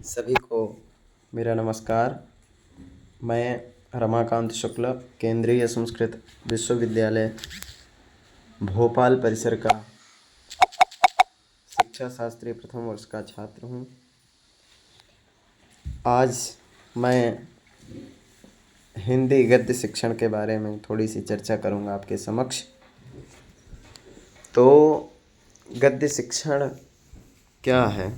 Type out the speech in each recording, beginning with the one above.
सभी को मेरा नमस्कार। मैं रमाकांत शुक्ल केंद्रीय संस्कृत विश्वविद्यालय भोपाल परिसर का शिक्षा शास्त्री प्रथम वर्ष का छात्र हूँ। आज मैं हिंदी गद्य शिक्षण के बारे में थोड़ी सी चर्चा करूँगा आपके समक्ष। तो गद्य शिक्षण क्या है?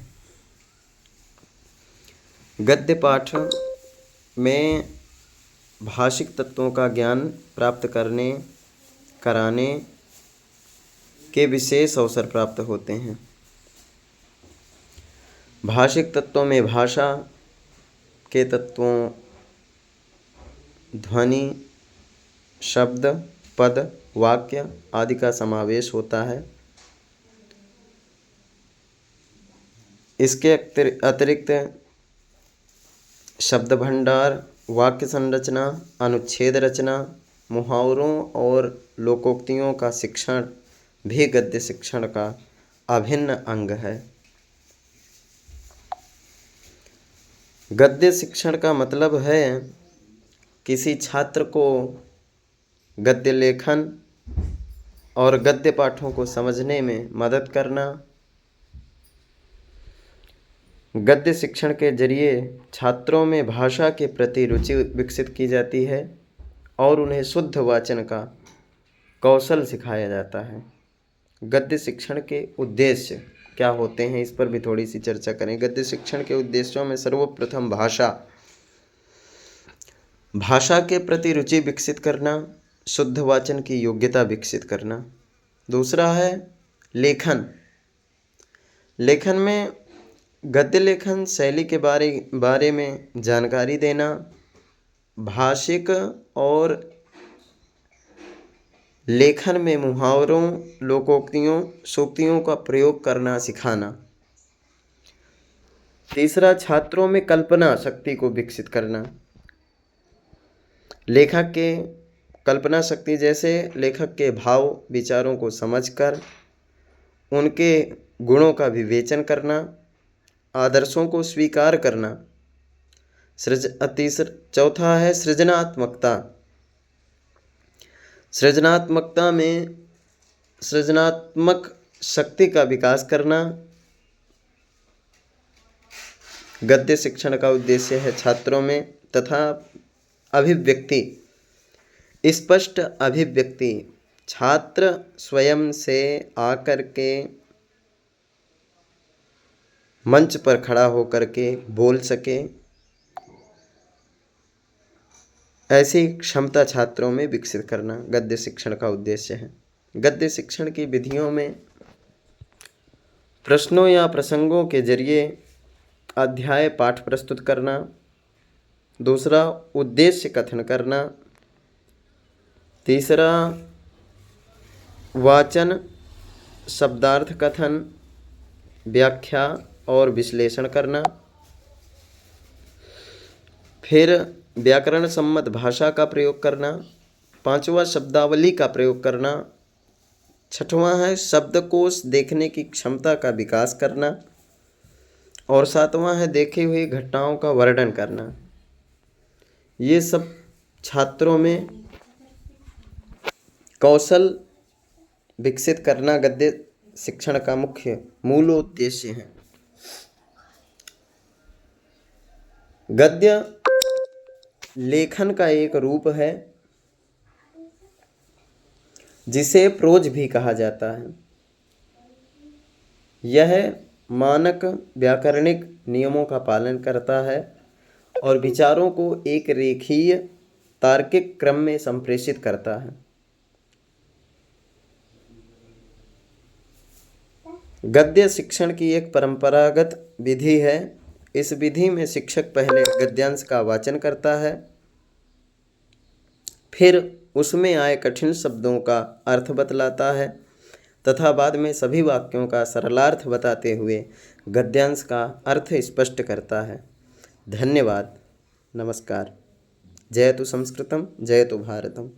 गद्य पाठ में भाषिक तत्वों का ज्ञान प्राप्त कराने के विशेष अवसर प्राप्त होते हैं। भाषिक तत्वों में भाषा के तत्वों ध्वनि, शब्द, पद, वाक्य आदि का समावेश होता है। इसके अतिरिक्त शब्द भंडार, वाक्य संरचना, अनुच्छेद रचना, मुहावरों और लोकोक्तियों का शिक्षण भी गद्य शिक्षण का अभिन्न अंग है। गद्य शिक्षण का मतलब है किसी छात्र को गद्य लेखन और गद्य पाठों को समझने में मदद करना। गद्य शिक्षण के जरिए छात्रों में भाषा के प्रति रुचि विकसित की जाती है और उन्हें शुद्ध वाचन का कौशल सिखाया जाता है। गद्य शिक्षण के उद्देश्य क्या होते हैं, इस पर भी थोड़ी सी चर्चा करें। गद्य शिक्षण के उद्देश्यों में सर्वप्रथम भाषा के प्रति रुचि विकसित करना, शुद्ध वाचन की योग्यता विकसित करना। दूसरा है लेखन में गद्य लेखन शैली के बारे में जानकारी देना, भाषिक और लेखन में मुहावरों, लोकोक्तियों, सूक्तियों का प्रयोग करना सिखाना। तीसरा, छात्रों में कल्पना शक्ति को विकसित करना। लेखक के कल्पना शक्ति जैसे लेखक के भाव विचारों को समझकर उनके गुणों का विवेचन करना, आदर्शों को स्वीकार करना। चौथा है सृजनात्मकता। सृजनात्मकता में सृजनात्मक शक्ति का विकास करना। गद्य शिक्षण का उद्देश्य है छात्रों में तथा स्पष्ट अभिव्यक्ति। छात्र स्वयं से आकर के मंच पर खड़ा होकर के बोल सके, ऐसी क्षमता छात्रों में विकसित करना गद्य शिक्षण का उद्देश्य है। गद्य शिक्षण की विधियों में प्रश्नों या प्रसंगों के जरिए अध्याय पाठ प्रस्तुत करना। दूसरा, उद्देश्य कथन करना। तीसरा, वाचन, शब्दार्थ कथन, व्याख्या और विश्लेषण करना। फिर व्याकरण सम्मत भाषा का प्रयोग करना। पांचवा, शब्दावली का प्रयोग करना। छठवां है शब्दकोश देखने की क्षमता का विकास करना। और सातवां है देखी हुई घटनाओं का वर्णन करना। ये सब छात्रों में कौशल विकसित करना गद्य शिक्षण का मूल उद्देश्य है। गद्य लेखन का एक रूप है जिसे प्रोज भी कहा जाता है। यह मानक व्याकरणिक नियमों का पालन करता है और विचारों को एक रेखीय तार्किक क्रम में संप्रेषित करता है। गद्य शिक्षण की एक परंपरागत विधि है। इस विधि में शिक्षक पहले गद्यांश का वाचन करता है, फिर उसमें आए कठिन शब्दों का अर्थ बतलाता है तथा बाद में सभी वाक्यों का सरलार्थ बताते हुए गद्यांश का अर्थ स्पष्ट करता है। धन्यवाद। नमस्कार। जयतु संस्कृतम, जयतु भारतम।